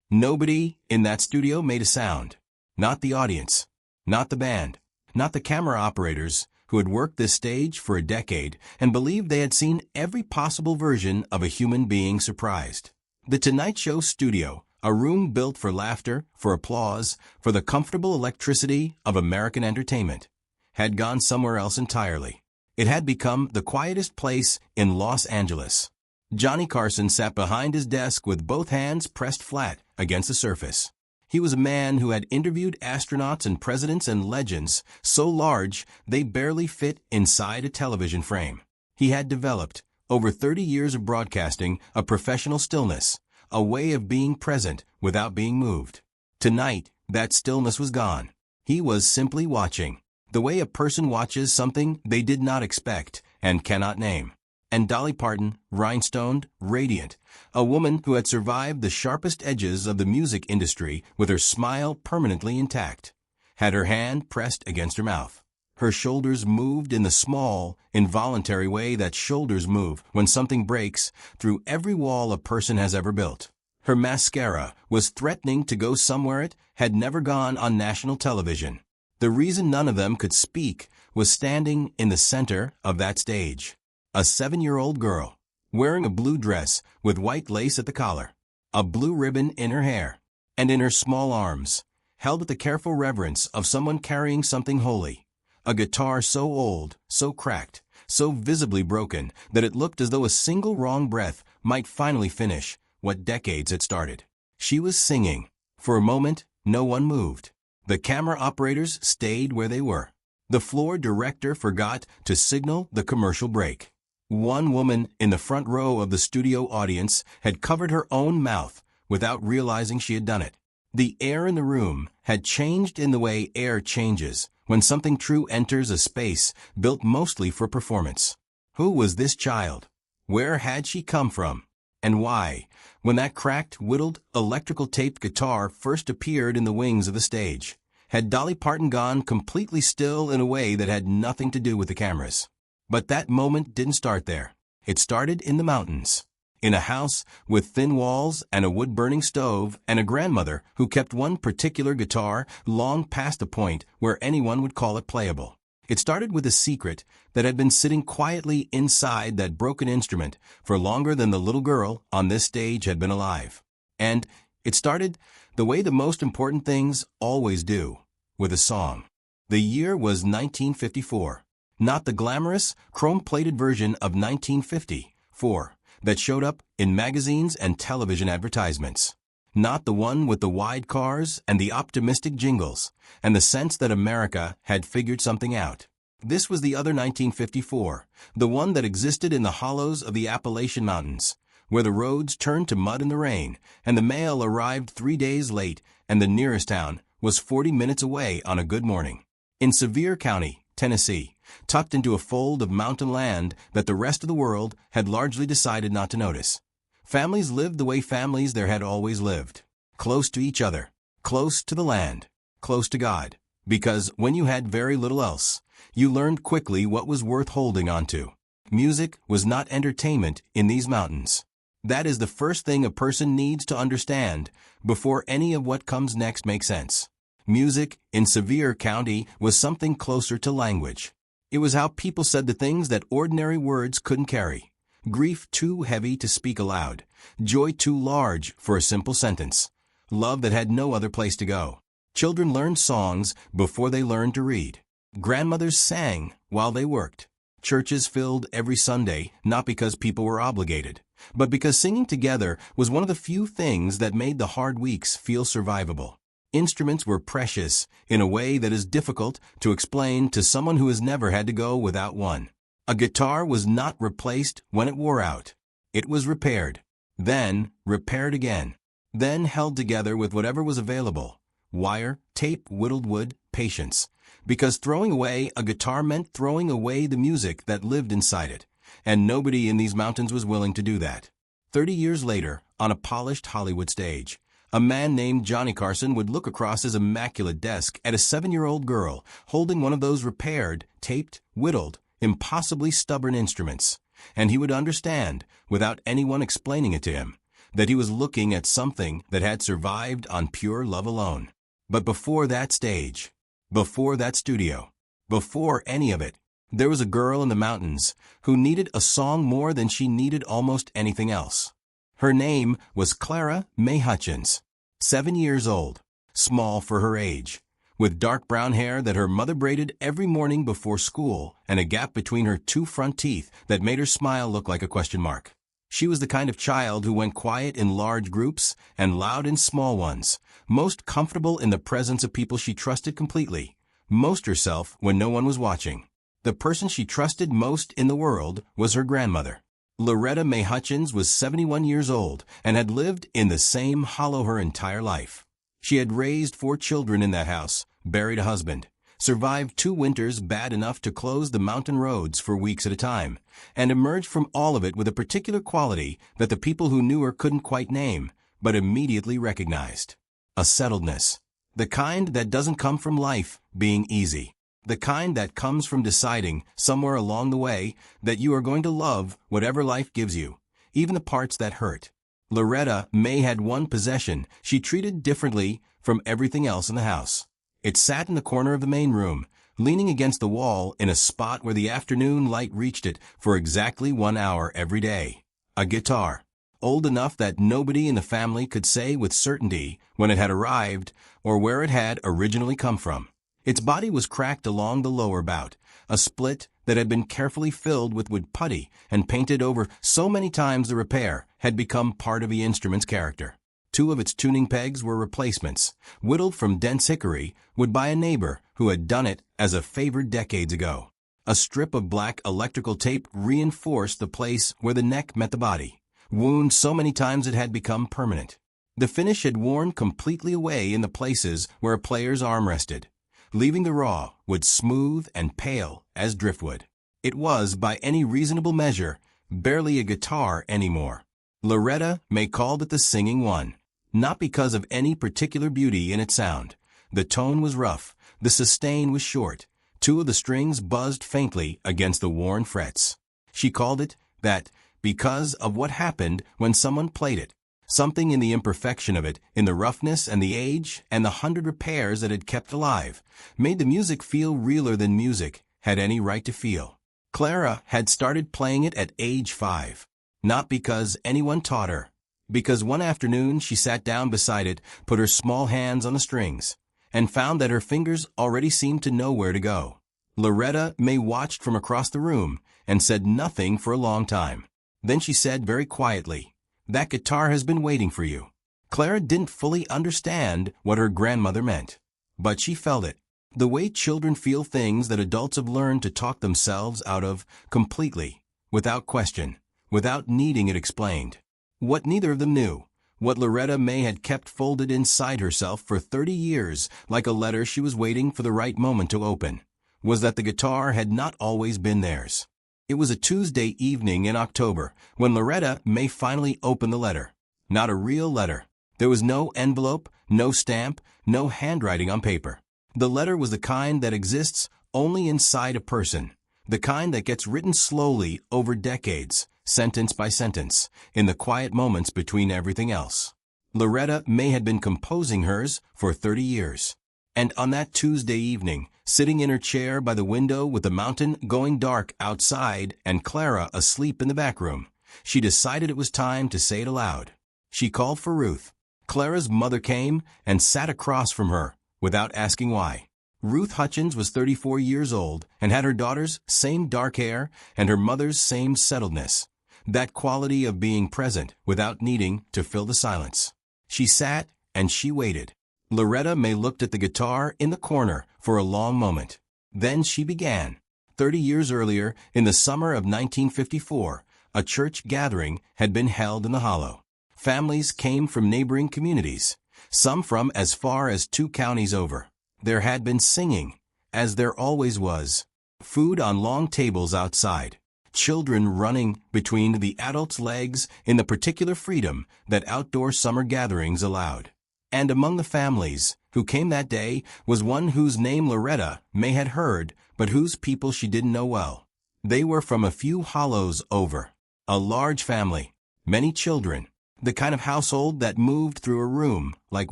Nobody in that studio made a sound. Not the audience, not the band, not the camera operators who had worked this stage for a decade and believed they had seen every possible version of a human being surprised. The Tonight Show studio, a room built for laughter, for applause, for the comfortable electricity of American entertainment, had gone somewhere else entirely. It had become the quietest place in Los Angeles. Johnny Carson sat behind his desk with both hands pressed flat against the surface. He was a man who had interviewed astronauts and presidents and legends so large they barely fit inside a television frame. He had developed, over 30 years of broadcasting, a professional stillness, a way of being present without being moved. Tonight, that stillness was gone. He was simply watching, the way a person watches something they did not expect and cannot name. And Dolly Parton, rhinestoned, radiant, a woman who had survived the sharpest edges of the music industry with her smile permanently intact, had her hand pressed against her mouth. Her shoulders moved in the small, involuntary way that shoulders move when something breaks through every wall a person has ever built. Her mascara was threatening to go somewhere it had never gone on national television. The reason none of them could speak was standing in the center of that stage. A 7-year-old girl, wearing a blue dress with white lace at the collar, a blue ribbon in her hair, and in her small arms, held with the careful reverence of someone carrying something holy, a guitar so old, so cracked, so visibly broken that it looked as though a single wrong breath might finally finish what decades had started. She was singing. For a moment, no one moved. The camera operators stayed where they were. The floor director forgot to signal the commercial break. One woman in the front row of the studio audience had covered her own mouth without realizing she had done it. The air in the room had changed in the way air changes when something true enters a space built mostly for performance. Who was this child? Where had she come from? And why, when that cracked, whittled, electrical tape guitar first appeared in the wings of the stage, had Dolly Parton gone completely still in a way that had nothing to do with the cameras? But that moment didn't start there. It started in the mountains, in a house with thin walls and a wood-burning stove and a grandmother who kept one particular guitar long past the point where anyone would call it playable. It started with a secret that had been sitting quietly inside that broken instrument for longer than the little girl on this stage had been alive. And it started the way the most important things always do, with a song. The year was 1954. Not the glamorous, chrome-plated version of 1954 that showed up in magazines and television advertisements. Not the one with the wide cars and the optimistic jingles and the sense that America had figured something out. This was the other 1954, the one that existed in the hollows of the Appalachian Mountains, where the roads turned to mud in the rain and the mail arrived 3 days late and the nearest town was 40 minutes away on a good morning. In Sevier County, Tennessee, tucked into a fold of mountain land that the rest of the world had largely decided not to notice. Families lived the way families there had always lived, close to each other, close to the land, close to God, because when you had very little else, you learned quickly what was worth holding on to. Music was not entertainment in these mountains. That is the first thing a person needs to understand before any of what comes next makes sense. Music in Sevier County was something closer to language. It was how people said the things that ordinary words couldn't carry. Grief too heavy to speak aloud. Joy too large for a simple sentence. Love that had no other place to go. Children learned songs before they learned to read. Grandmothers sang while they worked. Churches filled every Sunday, not because people were obligated, but because singing together was one of the few things that made the hard weeks feel survivable. Instruments were precious in a way that is difficult to explain to someone who has never had to go without one. A guitar was not replaced when it wore out. It was repaired, then repaired again, then held together with whatever was available. Wire, tape, whittled wood, patience. Because throwing away a guitar meant throwing away the music that lived inside it, and nobody in these mountains was willing to do that. 30 years later, on a polished Hollywood stage, a man named Johnny Carson would look across his immaculate desk at a 7-year-old girl holding one of those repaired, taped, whittled, impossibly stubborn instruments, and he would understand, without anyone explaining it to him, that he was looking at something that had survived on pure love alone. But before that stage, before that studio, before any of it, there was a girl in the mountains who needed a song more than she needed almost anything else. Her name was Clara May Hutchins, 7 years old, small for her age, with dark brown hair that her mother braided every morning before school and a gap between her two front teeth that made her smile look like a question mark. She was the kind of child who went quiet in large groups and loud in small ones, most comfortable in the presence of people she trusted completely, most herself when no one was watching. The person she trusted most in the world was her grandmother. Loretta May Hutchins was 71 years old and had lived in the same hollow her entire life. She had raised 4 children in that house, buried a husband, survived 2 winters bad enough to close the mountain roads for weeks at a time, and emerged from all of it with a particular quality that the people who knew her couldn't quite name, but immediately recognized. A settledness. The kind that doesn't come from life being easy. The kind that comes from deciding, somewhere along the way, that you are going to love whatever life gives you, even the parts that hurt. Loretta May had one possession she treated differently from everything else in the house. It sat in the corner of the main room, leaning against the wall in a spot where the afternoon light reached it for exactly 1 hour every day. A guitar, old enough that nobody in the family could say with certainty when it had arrived or where it had originally come from. Its body was cracked along the lower bout, a split that had been carefully filled with wood putty and painted over so many times the repair had become part of the instrument's character. 2 of its tuning pegs were replacements, whittled from dense hickory, wood by a neighbor who had done it as a favor decades ago. A strip of black electrical tape reinforced the place where the neck met the body, wound so many times it had become permanent. The finish had worn completely away in the places where a player's arm rested, leaving the raw wood smooth and pale as driftwood. It was, by any reasonable measure, barely a guitar anymore. Loretta May called it the singing one, not because of any particular beauty in its sound. The tone was rough, the sustain was short, 2 of the strings buzzed faintly against the worn frets. She called it that because of what happened when someone played it. Something in the imperfection of it, in the roughness and the age and the 100 repairs that had kept alive, made the music feel realer than music had any right to feel. Clara had started playing it at age 5, not because anyone taught her, because one afternoon she sat down beside it, put her small hands on the strings, and found that her fingers already seemed to know where to go. Loretta May watched from across the room and said nothing for a long time. Then she said very quietly, "That guitar has been waiting for you." Clara didn't fully understand what her grandmother meant, but she felt it. The way children feel things that adults have learned to talk themselves out of completely, without question, without needing it explained. What neither of them knew, what Loretta May had kept folded inside herself for 30 years like a letter she was waiting for the right moment to open, was that the guitar had not always been theirs. It was a Tuesday evening in October when Loretta May finally opened the letter. Not a real letter. There was no envelope, no stamp, no handwriting on paper. The letter was the kind that exists only inside a person, the kind that gets written slowly over decades, sentence by sentence, in the quiet moments between everything else. Loretta May had been composing hers for 30 years. And on that Tuesday evening, sitting in her chair by the window with the mountain going dark outside and Clara asleep in the back room, she decided it was time to say it aloud. She called for Ruth. Clara's mother came and sat across from her without asking why. Ruth Hutchins was 34 years old and had her daughter's same dark hair and her mother's same settledness, that quality of being present without needing to fill the silence. She sat and she waited. Loretta May looked at the guitar in the corner for a long moment. Then she began. 30 years earlier, in the summer of 1954, a church gathering had been held in the hollow. Families came from neighboring communities, some from as far as 2 counties over. There had been singing, as there always was, food on long tables outside, children running between the adults' legs in the particular freedom that outdoor summer gatherings allowed. And among the families who came that day was one whose name Loretta May had heard, but whose people she didn't know well. They were from a few hollows over. A large family, many children, The kind of household that moved through a room like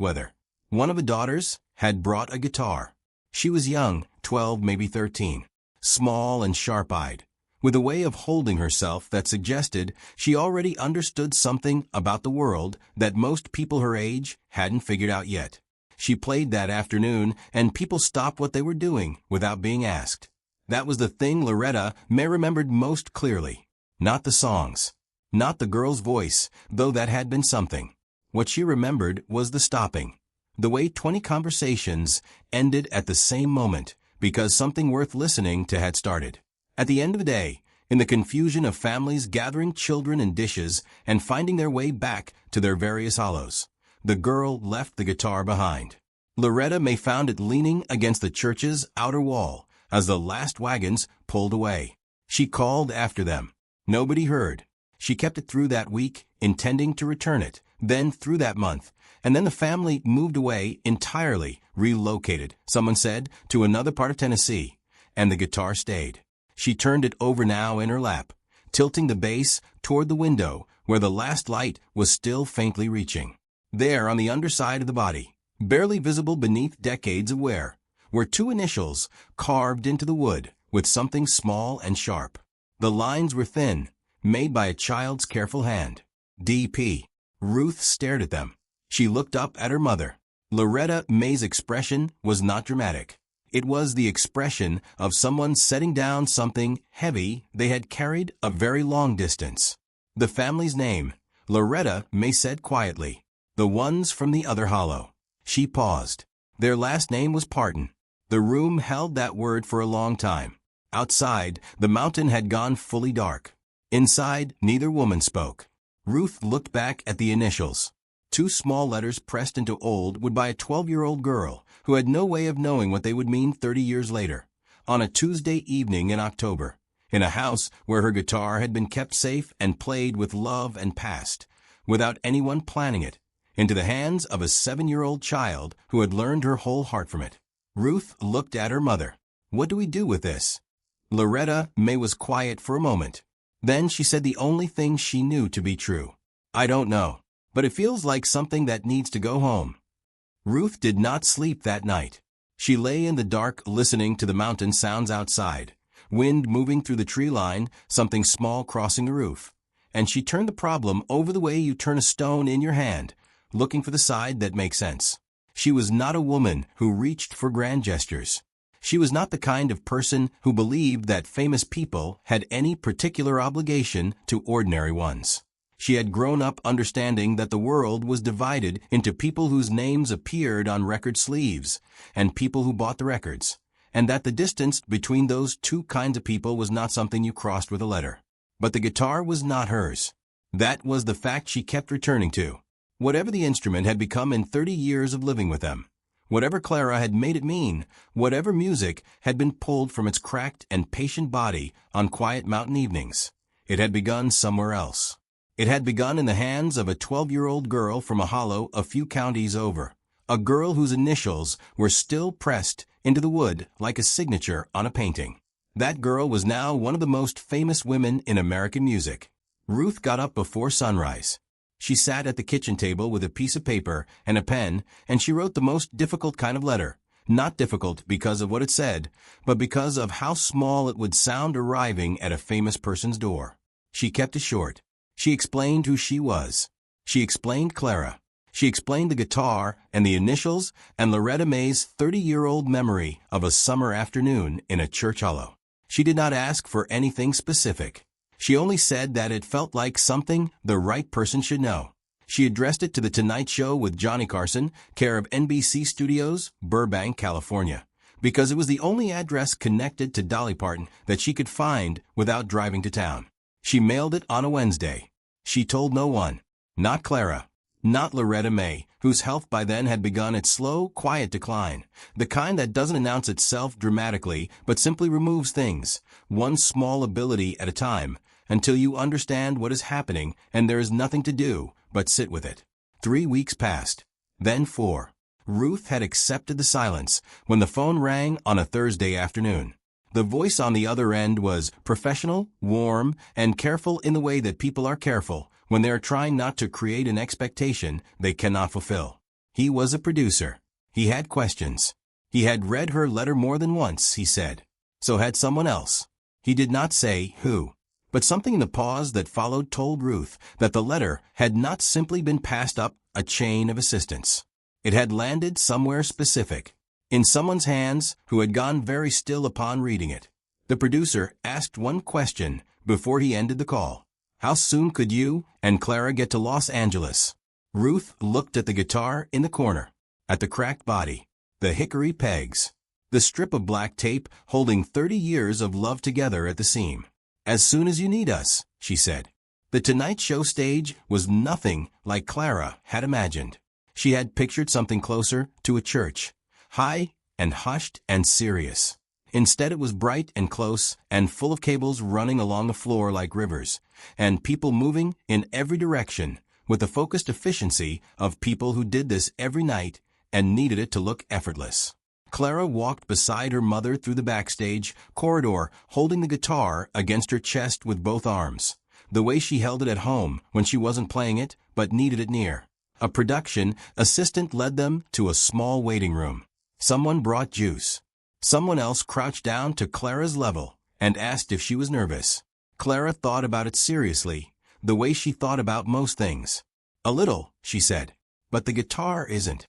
weather. One of the daughters had brought a guitar. She was young, 12, maybe 13, small and sharp-eyed, with a way of holding herself that suggested she already understood something about the world that most people her age hadn't figured out yet. She played that afternoon, and people stopped what they were doing without being asked. That was the thing Loretta May remembered most clearly. Not the songs, not the girl's voice, though that had been something. What she remembered was the stopping. The way 20 conversations ended at the same moment because something worth listening to had started. At the end of the day, in the confusion of families gathering children and dishes and finding their way back to their various hollows, the girl left the guitar behind. Loretta May found it leaning against the church's outer wall as the last wagons pulled away. She called after them. Nobody heard. She kept it through that week, intending to return it, then through that month, and then the family moved away entirely, relocated, someone said, to another part of Tennessee, and the guitar stayed. She turned it over now in her lap, tilting the bass toward the window where the last light was still faintly reaching. There, on the underside of the body, barely visible beneath decades of wear, were two initials carved into the wood with something small and sharp. The lines were thin, made by a child's careful hand. D.P. Ruth stared at them. She looked up at her mother. Loretta May's expression was not dramatic. It was the expression of someone setting down something heavy they had carried a very long distance. The family's name, Loretta May said quietly. The ones from the other hollow. She paused. Their last name was Parton. The room held that word for a long time. Outside, the mountain had gone fully dark. Inside, neither woman spoke. Ruth looked back at the initials. Two small letters pressed into old wood by a 12-year-old girl who had no way of knowing what they would mean 30 years later, on a Tuesday evening in October, in a house where her guitar had been kept safe and played with love and passed, without anyone planning it, into the hands of a 7-year-old child who had learned her whole heart from it. Ruth looked at her mother. What do we do with this? Loretta May was quiet for a moment. Then she said the only thing she knew to be true. I don't know, but it feels like something that needs to go home. Ruth did not sleep that night. She lay in the dark listening to the mountain sounds outside, wind moving through the tree line, something small crossing the roof. And she turned the problem over the way you turn a stone in your hand, looking for the side that makes sense. She was not a woman who reached for grand gestures. She was not the kind of person who believed that famous people had any particular obligation to ordinary ones. She had grown up understanding that the world was divided into people whose names appeared on record sleeves and people who bought the records, and that the distance between those two kinds of people was not something you crossed with a letter. But the guitar was not hers. That was the fact she kept returning to. Whatever the instrument had become in 30 years of living with them, whatever Clara had made it mean, whatever music had been pulled from its cracked and patient body on quiet mountain evenings, it had begun somewhere else. It had begun in the hands of a 12-year-old girl from a hollow a few counties over, a girl whose initials were still pressed into the wood like a signature on a painting. That girl was now one of the most famous women in American music. Ruth got up before sunrise. She sat at the kitchen table with a piece of paper and a pen, and she wrote the most difficult kind of letter. Not difficult because of what it said, but because of how small it would sound arriving at a famous person's door. She kept it short. She explained who she was. She explained Clara. She explained the guitar and the initials and Loretta May's 30-year-old memory of a summer afternoon in a church hollow. She did not ask for anything specific. She only said that it felt like something the right person should know. She addressed it to The Tonight Show with Johnny Carson, care of NBC Studios, Burbank, California, because it was the only address connected to Dolly Parton that she could find without driving to town. She mailed it on a Wednesday. She told no one. Not Clara. Not Loretta May, whose health by then had begun its slow, quiet decline, the kind that doesn't announce itself dramatically but simply removes things, one small ability at a time, until you understand what is happening and there is nothing to do but sit with it. 3 weeks passed. Then 4. Ruth had accepted the silence when the phone rang on a Thursday afternoon. The voice on the other end was professional, warm, and careful in the way that people are careful when they are trying not to create an expectation they cannot fulfill. He was a producer. He had questions. He had read her letter more than once, he said. So had someone else. He did not say who. But something in the pause that followed told Ruth that the letter had not simply been passed up a chain of assistants. It had landed somewhere specific, in someone's hands who had gone very still upon reading it. The producer asked one question before he ended the call. How soon could you and Clara get to Los Angeles? Ruth looked at the guitar in the corner, at the cracked body, the hickory pegs, the strip of black tape holding 30 years of love together at the seam. As soon as you need us, she said. The Tonight Show stage was nothing like Clara had imagined. She had pictured something closer to a church, high and hushed and serious. Instead, it was bright and close and full of cables running along the floor like rivers, and people moving in every direction with the focused efficiency of people who did this every night and needed it to look effortless. Clara walked beside her mother through the backstage corridor, holding the guitar against her chest with both arms, the way she held it at home when she wasn't playing it but needed it near. A production assistant led them to a small waiting room. Someone brought juice. Someone else crouched down to Clara's level and asked if she was nervous. Clara thought about it seriously, the way she thought about most things. A little, she said, but the guitar isn't.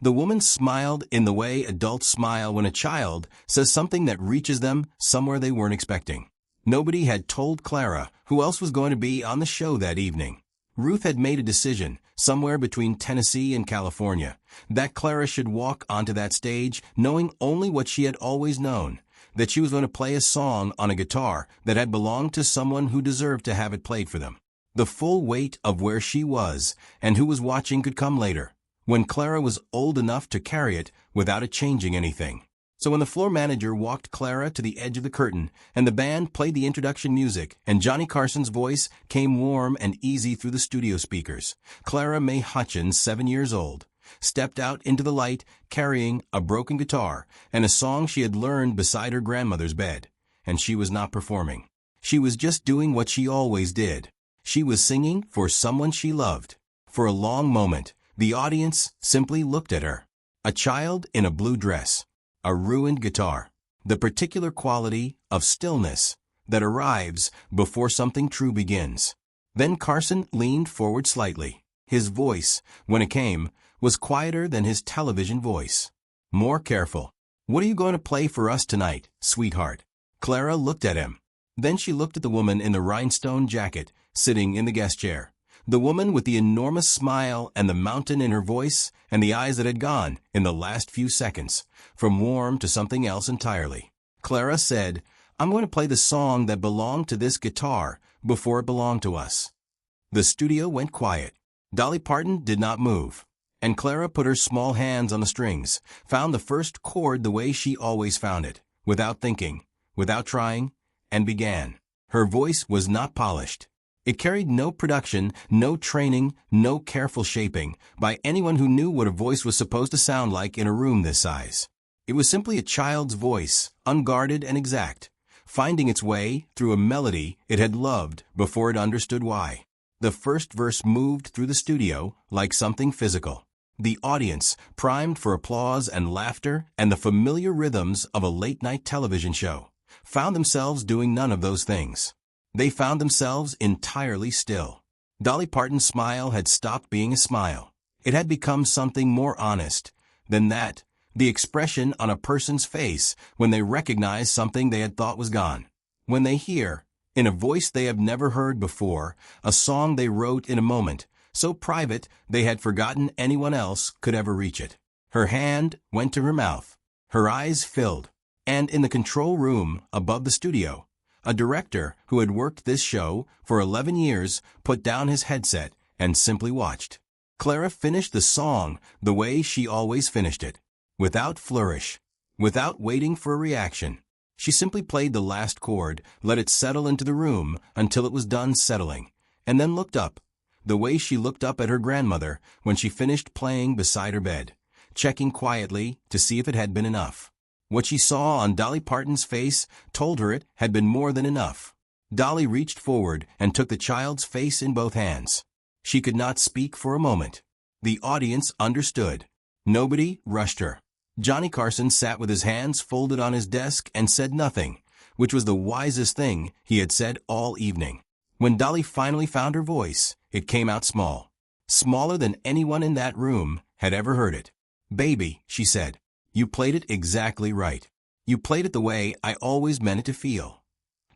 The woman smiled in the way adults smile when a child says something that reaches them somewhere they weren't expecting. Nobody had told Clara who else was going to be on the show that evening. Ruth had made a decision, somewhere between Tennessee and California, that Clara should walk onto that stage knowing only what she had always known, that she was going to play a song on a guitar that had belonged to someone who deserved to have it played for them. The full weight of where she was and who was watching could come later, when Clara was old enough to carry it without it changing anything. So when the floor manager walked Clara to the edge of the curtain and the band played the introduction music and Johnny Carson's voice came warm and easy through the studio speakers, Clara Mae Hutchins, 7 years old, stepped out into the light carrying a broken guitar and a song she had learned beside her grandmother's bed. And she was not performing. She was just doing what she always did. She was singing for someone she loved. For a long moment, the audience simply looked at her. A child in a blue dress. A ruined guitar. The particular quality of stillness that arrives before something true begins. Then Carson leaned forward slightly. His voice, when it came, was quieter than his television voice. More careful. What are you going to play for us tonight, sweetheart? Clara looked at him. Then she looked at the woman in the rhinestone jacket, sitting in the guest chair. The woman with the enormous smile and the mountain in her voice and the eyes that had gone, in the last few seconds, from warm to something else entirely. Clara said, I'm going to play the song that belonged to this guitar before it belonged to us. The studio went quiet. Dolly Parton did not move. And Clara put her small hands on the strings, found the first chord the way she always found it, without thinking, without trying, and began. Her voice was not polished. It carried no production, no training, no careful shaping by anyone who knew what a voice was supposed to sound like in a room this size. It was simply a child's voice, unguarded and exact, finding its way through a melody it had loved before it understood why. The first verse moved through the studio like something physical. The audience, primed for applause and laughter and the familiar rhythms of a late-night television show, found themselves doing none of those things. They found themselves entirely still. Dolly Parton's smile had stopped being a smile. It had become something more honest than that, the expression on a person's face when they recognize something they had thought was gone. When they hear, in a voice they have never heard before, a song they wrote in a moment, so private they had forgotten anyone else could ever reach it. Her hand went to her mouth. Her eyes filled. And in the control room above the studio, a director who had worked this show for 11 years put down his headset and simply watched. Clara finished the song the way she always finished it, without flourish, without waiting for a reaction. She simply played the last chord, let it settle into the room until it was done settling, and then looked up, the way she looked up at her grandmother when she finished playing beside her bed, checking quietly to see if it had been enough. What she saw on Dolly Parton's face told her it had been more than enough. Dolly reached forward and took the child's face in both hands. She could not speak for a moment. The audience understood. Nobody rushed her. Johnny Carson sat with his hands folded on his desk and said nothing, which was the wisest thing he had said all evening. When Dolly finally found her voice, it came out small. Smaller than anyone in that room had ever heard it. "Baby," she said, "you played it exactly right. You played it the way I always meant it to feel."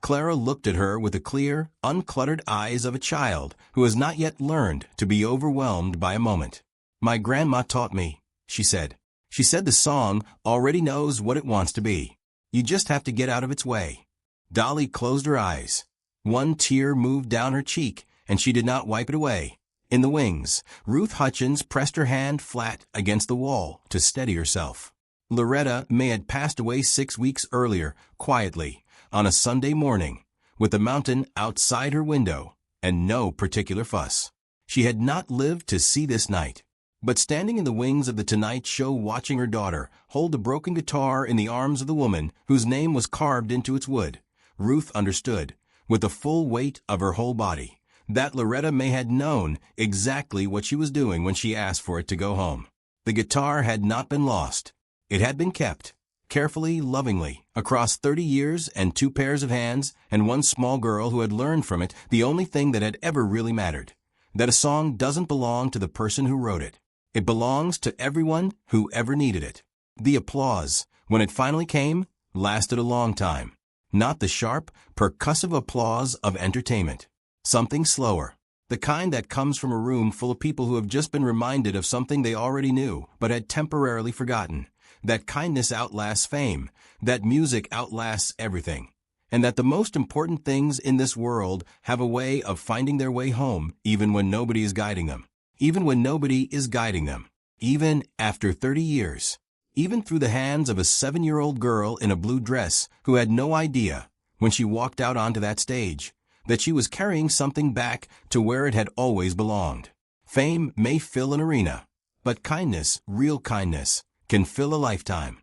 Clara looked at her with the clear, uncluttered eyes of a child who has not yet learned to be overwhelmed by a moment. "My grandma taught me," she said. "She said the song already knows what it wants to be. You just have to get out of its way." Dolly closed her eyes. One tear moved down her cheek, and she did not wipe it away. In the wings, Ruth Hutchins pressed her hand flat against the wall to steady herself. Loretta May had passed away 6 weeks earlier, quietly, on a Sunday morning, with the mountain outside her window, and no particular fuss. She had not lived to see this night. But standing in the wings of the Tonight Show watching her daughter hold a broken guitar in the arms of the woman whose name was carved into its wood, Ruth understood, with the full weight of her whole body, that Loretta May had known exactly what she was doing when she asked for it to go home. The guitar had not been lost. It had been kept, carefully, lovingly, across 30 years and 2 pairs of hands and one small girl who had learned from it the only thing that had ever really mattered, that a song doesn't belong to the person who wrote it. It belongs to everyone who ever needed it. The applause, when it finally came, lasted a long time. Not the sharp, percussive applause of entertainment. Something slower. The kind that comes from a room full of people who have just been reminded of something they already knew but had temporarily forgotten. That kindness outlasts fame. That music outlasts everything. And that the most important things in this world have a way of finding their way home even when nobody is guiding them. Even when nobody is guiding them. Even after 30 years. Even through the hands of a 7-year-old girl in a blue dress who had no idea, when she walked out onto that stage, that she was carrying something back to where it had always belonged. Fame may fill an arena, but kindness, real kindness, can fill a lifetime.